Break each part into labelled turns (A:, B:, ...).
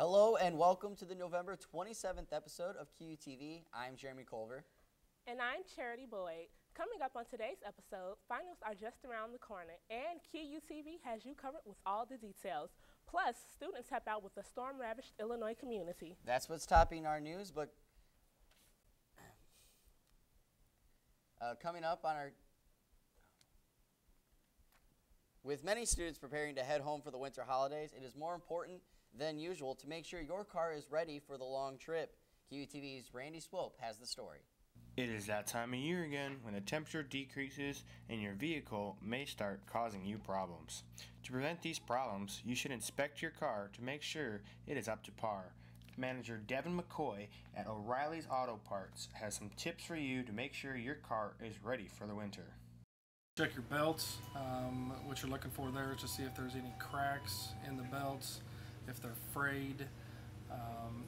A: Hello and welcome to the November 27th episode of QUTV. I'm Jeremy Culver.
B: And I'm Charity Boyd. Coming up on today's episode, finals are just around the corner, and QUTV has you covered with all the details. Plus, students help out with the storm-ravaged Illinois community.
A: That's what's topping our news, but coming up on our... With many students preparing to head home for the winter holidays, it is more important than usual to make sure your car is ready for the long trip. QUTV's Randy Swope has the story.
C: It is that time of year again when the temperature decreases and your vehicle may start causing you problems. To prevent these problems, you should inspect your car to make sure it is up to par. Manager Devin McCoy at O'Reilly's Auto Parts has some tips for you to make sure your car is ready for the winter.
D: Check your belts. What you're looking for there is to see if there's any cracks in the belts, if they're frayed.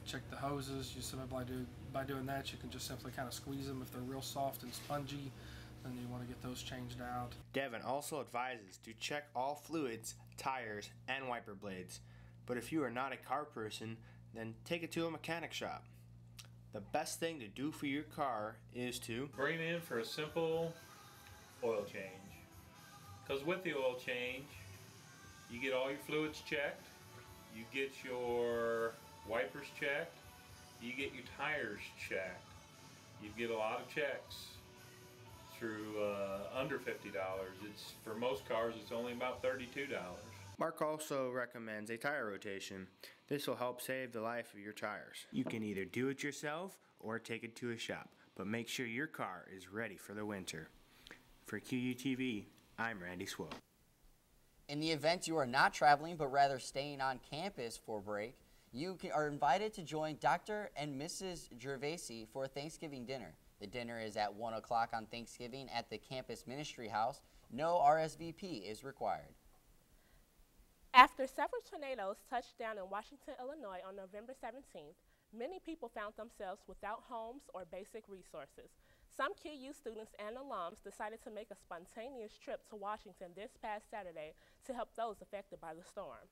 D: Check the hoses. You simply by doing that, you can just simply kind of squeeze them. If they're real soft and spongy, then you want to get those changed out.
C: Devin also advises to check all fluids, tires, and wiper blades. But if you are not a car person, then take it to a mechanic shop. The best thing to do for your car is to
E: bring it in for a simple oil change. Because with the oil change, you get all your fluids checked, you get your wipers checked, you get your tires checked. You get a lot of checks through under $50. It's for most cars it's only about $32.
C: Mark also recommends a tire rotation. This will help save the life of your tires. You can either do it yourself or take it to a shop, but make sure your car is ready for the winter. For QUTV, I'm Randy Swope.
A: In the event you are not traveling but rather staying on campus for break, you are invited to join Dr. and Mrs. Gervasi for a Thanksgiving dinner. The dinner is at 1 o'clock on Thanksgiving at the campus ministry house. No RSVP is required.
B: After several tornadoes touched down in Washington, Illinois on November 17th, many people found themselves without homes or basic resources. Some QU students and alums decided to make a spontaneous trip to Washington this past Saturday to help those affected by the storm.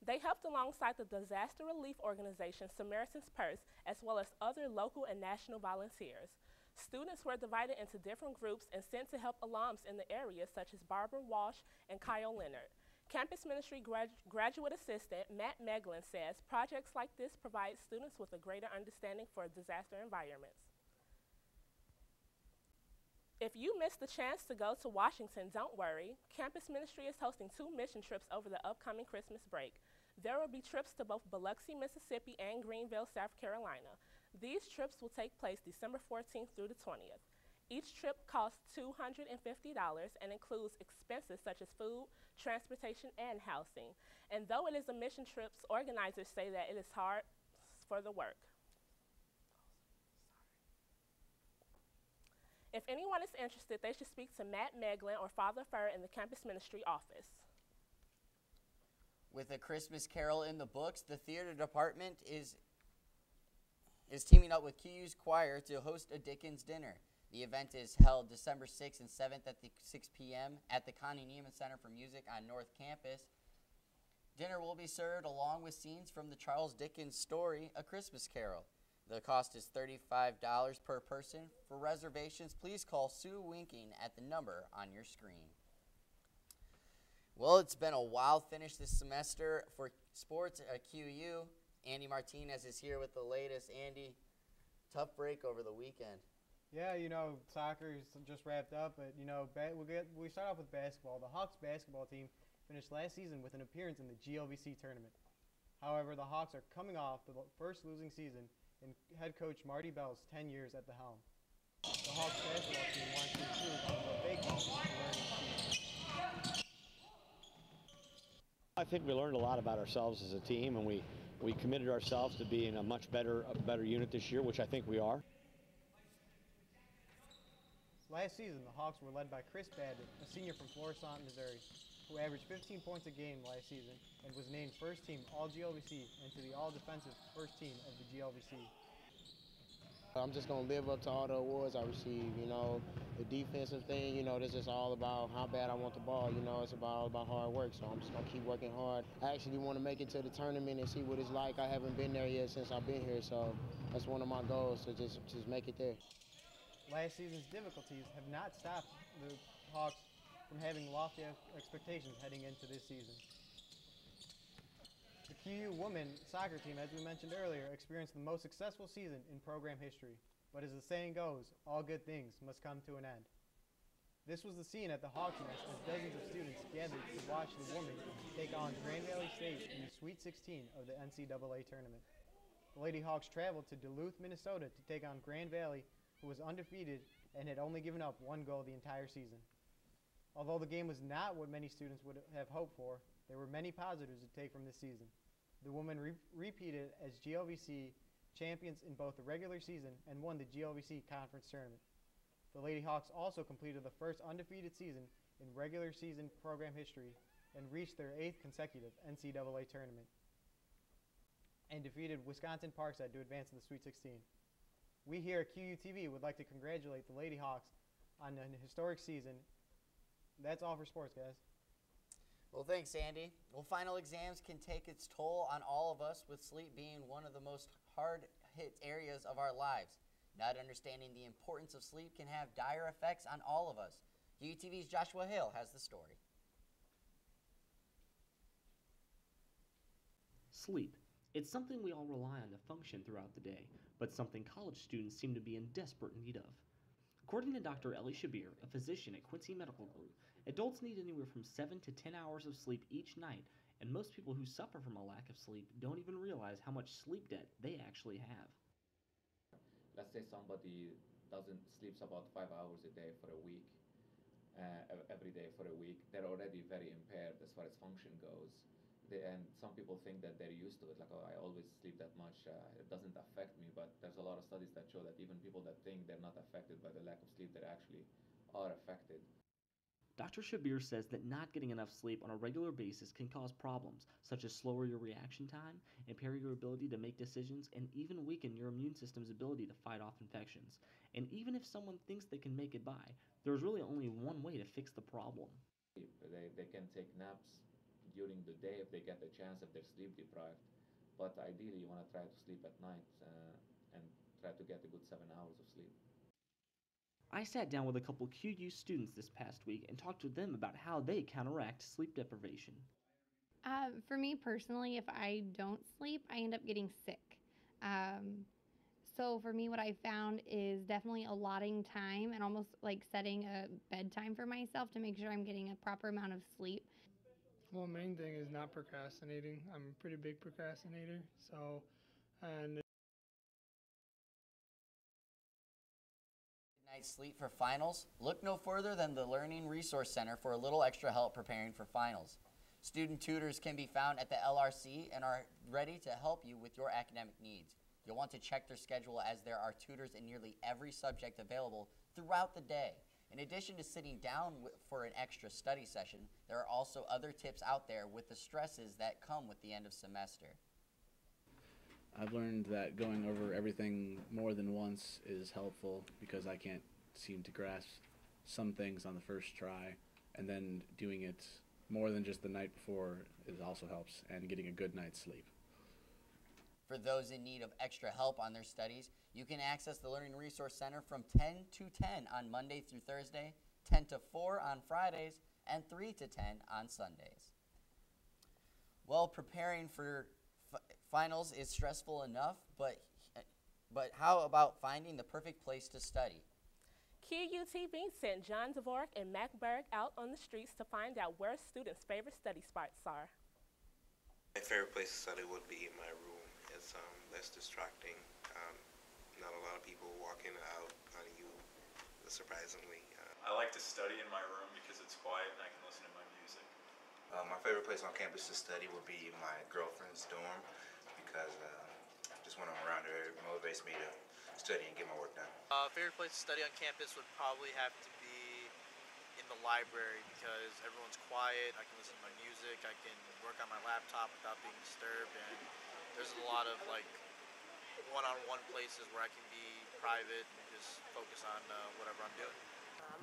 B: They helped alongside the disaster relief organization Samaritan's Purse, as well as other local and national volunteers. Students were divided into different groups and sent to help alums in the area, such as Barbara Walsh and Kyle Leonard. Campus Ministry Graduate Assistant Matt Meglin says projects like this provide students with a greater understanding for disaster environments. If you missed the chance to go to Washington, don't worry. Campus Ministry is hosting 2 mission trips over the upcoming Christmas break. There will be trips to both Biloxi, Mississippi and Greenville, South Carolina. These trips will take place December 14th through the 20th. Each trip costs $250 and includes expenses such as food, transportation, and housing. And though it is a mission trip, organizers say that it is hard for the work. If anyone is interested, they should speak to Matt Meglin or Father Fur in the campus ministry office.
A: With A Christmas Carol in the books, the theater department is teaming up with QU's choir to host a Dickens Dinner. The event is held December 6th and 7th at 6 p.m. at the Connie Neiman Center for Music on North Campus. Dinner will be served along with scenes from the Charles Dickens story, A Christmas Carol. The cost is $35 per person. For reservations, please call Sue Winking at the number on your screen. Well, it's been a wild finish this semester for sports at QU. Andy Martinez is here with the latest. Andy, tough break over the weekend.
F: Yeah, soccer is just wrapped up, but we start off with basketball. The Hawks basketball team finished last season with an appearance in the GLVC tournament. However, the Hawks are coming off the first losing season in head coach Marty Bell's 10 years at the helm. The Hawks basketball team wants to improve on what they call the learning season.
G: I think we learned a lot about ourselves as a team, and we committed ourselves to being a much better unit this year, which I think we are.
F: Last season, the Hawks were led by Chris Babbitt, a senior from Florissant, Missouri, who averaged 15 points a game last season and was named first team All-GLVC and to the All-Defensive first team of the GLVC.
H: I'm just going to live up to all the awards I receive, you know. The defensive thing, you know, this is all about how bad I want the ball, you know. It's all about hard work, so I'm just going to keep working hard. I actually want to make it to the tournament and see what it's like. I haven't been there yet since I've been here, so that's one of my goals, to just make it there.
F: Last season's difficulties have not stopped the Hawks from having lofty expectations heading into this season. The QU women soccer team, as we mentioned earlier, experienced the most successful season in program history. But as the saying goes, all good things must come to an end. This was the scene at the Hawks Nest as dozens of students gathered to watch the women take on Grand Valley State in the Sweet 16 of the NCAA tournament. The Lady Hawks traveled to Duluth, Minnesota to take on Grand Valley, who was undefeated and had only given up one goal the entire season. Although the game was not what many students would have hoped for, there were many positives to take from this season. The women repeated as GLVC champions in both the regular season and won the GLVC conference tournament. The Lady Hawks also completed the first undefeated season in regular season program history and reached their 8th consecutive NCAA tournament and defeated Wisconsin Parkside to advance to the Sweet 16. We here at QUTV would like to congratulate the Lady Hawks on an historic season. That's all for sports, guys.
A: Well, thanks, Andy. Well, final exams can take its toll on all of us, with sleep being one of the most hard-hit areas of our lives. Not understanding the importance of sleep can have dire effects on all of us. QUTV's Joshua Hill has the story.
I: Sleep. It's something we all rely on to function throughout the day, but something college students seem to be in desperate need of. According to Dr. Ellie Shabir, a physician at Quincy Medical Group, adults need anywhere from 7 to 10 hours of sleep each night, and most people who suffer from a lack of sleep don't even realize how much sleep debt they actually have.
J: Let's say somebody sleeps about 5 hours a day for a week, every day for a week. They're already very impaired as far as function goes. And some people think that they're used to it, like, oh, I always sleep that much, it doesn't affect me, but there's a lot of studies that show that even people that think they're not affected by the lack of sleep, they actually are affected.
I: Dr. Shabir says that not getting enough sleep on a regular basis can cause problems, such as slower your reaction time, impair your ability to make decisions, and even weaken your immune system's ability to fight off infections. And even if someone thinks they can make it by, there's really only one way to fix the problem.
J: They can take naps during the day if they get the chance, if they're sleep deprived, but ideally you want to try to sleep at night and try to get a good 7 hours of sleep.
I: I sat down with a couple QU students this past week and talked to them about how they counteract sleep deprivation.
K: For me personally, if I don't sleep, I end up getting sick. So for me, what I found is definitely allotting time and almost like setting a bedtime for myself to make sure I'm getting a proper amount of sleep.
L: Well, main thing is not procrastinating. I'm a pretty big procrastinator, and
A: Night's sleep for finals? Look no further than the Learning Resource Center for a little extra help preparing for finals. Student tutors can be found at the LRC and are ready to help you with your academic needs. You'll want to check their schedule, as there are tutors in nearly every subject available throughout the day. In addition to sitting down for an extra study session, there are also other tips out there with the stresses that come with the end of semester.
M: I've learned that going over everything more than once is helpful, because I can't seem to grasp some things on the first try, and then doing it more than just the night before also helps, and getting a good night's sleep.
A: For those in need of extra help on their studies, you can access the Learning Resource Center from 10 to 10 on Monday through Thursday, 10 to 4 on Fridays, and 3 to 10 on Sundays. Well, preparing for finals is stressful enough, but how about finding the perfect place to study?
B: QUTV sent John Dvorak and Mac Berg out on the streets to find out where students' favorite study spots are.
N: My favorite place to study would be in my room. It's less distracting. Not a lot of people walking out on you, surprisingly.
E: I like to study in my room because it's quiet and I can listen to my music.
O: My favorite place on campus to study would be my girlfriend's dorm, because just when I'm around her, it motivates me to study and get my work done.
P: Favorite place to study on campus would probably have to be in the library, because everyone's quiet, I can listen to my music, I can work on my laptop without being disturbed, and there's a lot of one-on-one places where I can be private and just focus on whatever I'm doing.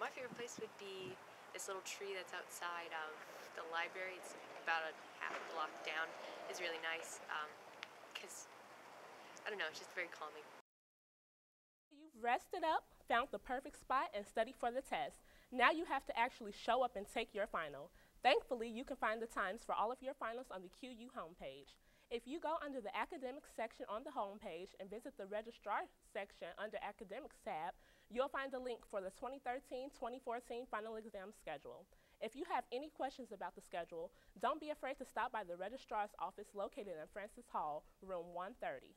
Q: My favorite place would be this little tree that's outside of the library. It's about a half a block down. It's really nice because, I don't know, it's just very calming.
B: You've rested up, found the perfect spot, and studied for the test. Now you have to actually show up and take your final. Thankfully, you can find the times for all of your finals on the QU homepage. If you go under the Academics section on the homepage and visit the Registrar section under Academics tab, you'll find a link for the 2013-2014 final exam schedule. If you have any questions about the schedule, don't be afraid to stop by the Registrar's office located in Francis Hall, room 130.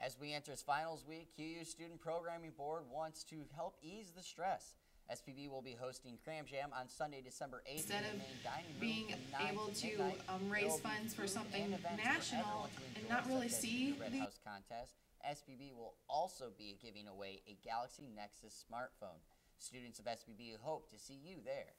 A: As we enter finals week, QU Student Programming Board wants to help ease the stress. SPB will be hosting Cram Jam on Sunday, December 8th
R: Instead
A: in the
R: of
A: main dining room
R: being
A: from 9
R: able
A: to
R: to
A: midnight.
R: raise
A: There will be
R: funds for
A: food
R: something
A: and events for
R: national
A: everyone to
R: and
A: enjoy,
R: not really
A: such as
R: see
A: the Red
R: the
A: House contest. SPB will also be giving away a Galaxy Nexus smartphone. Students of SPB hope to see you there.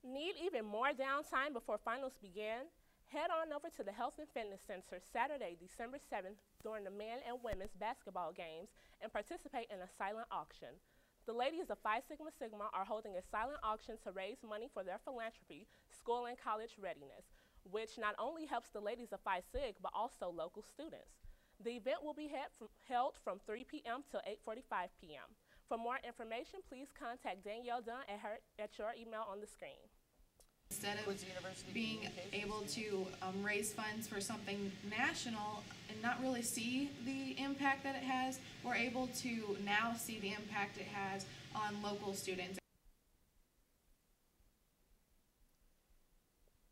B: Need even more downtime before finals begin? Head on over to the Health and Fitness Center Saturday, December 7th during the men and women's basketball games and participate in a silent auction. The ladies of Phi Sigma Sigma are holding a silent auction to raise money for their philanthropy, school and college readiness, which not only helps the ladies of Phi Sig, but also local students. The event will be held from 3 p.m. till 8:45 p.m. For more information, please contact Danielle Dunn at your email on the screen.
R: Instead of being able to raise funds for something national and not really see the impact that it has, we're able to now see the impact it has on local students.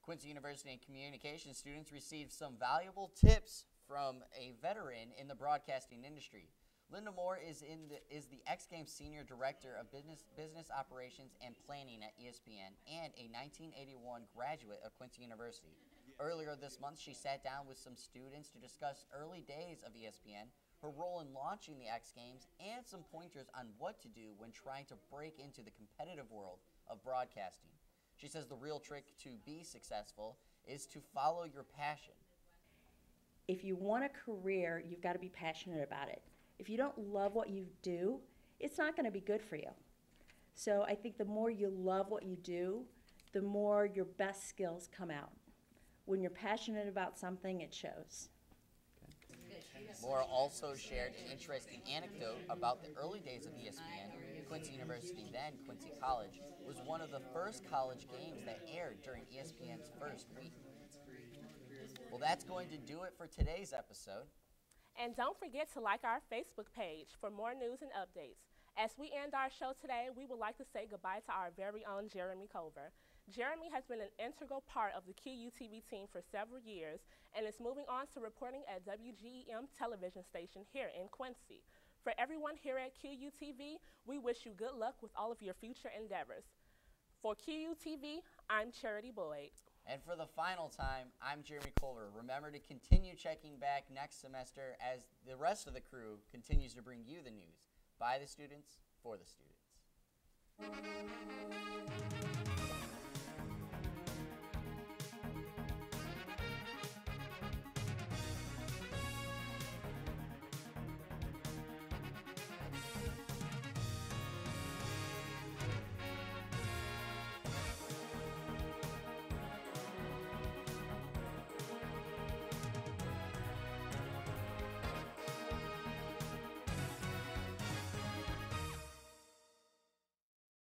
A: Quincy University Communication students received some valuable tips from a veteran in the broadcasting industry. Linda Moore is the X Games Senior Director of Business Operations and Planning at ESPN and a 1981 graduate of Quincy University. Earlier this month, she sat down with some students to discuss early days of ESPN, her role in launching the X Games, and some pointers on what to do when trying to break into the competitive world of broadcasting. She says the real trick to be successful is to follow your passion.
S: If you want a career, you've got to be passionate about it. If you don't love what you do, it's not going to be good for you. So I think the more you love what you do, the more your best skills come out. When you're passionate about something, it shows.
A: Moore also shared an interesting anecdote about the early days of ESPN. Quincy University, then Quincy College, was one of the first college games that aired during ESPN's first week. Well, that's going to do it for today's episode.
B: And don't forget to like our Facebook page for more news and updates. As we end our show today, we would like to say goodbye to our very own Jeremy Culver. Jeremy has been an integral part of the QUTV team for several years and is moving on to reporting at WGEM television station here in Quincy. For everyone here at QUTV, we wish you good luck with all of your future endeavors. For QUTV, I'm Charity Boyd.
A: And for the final time, I'm Jeremy Culver. Remember to continue checking back next semester as the rest of the crew continues to bring you the news by the students, for the students.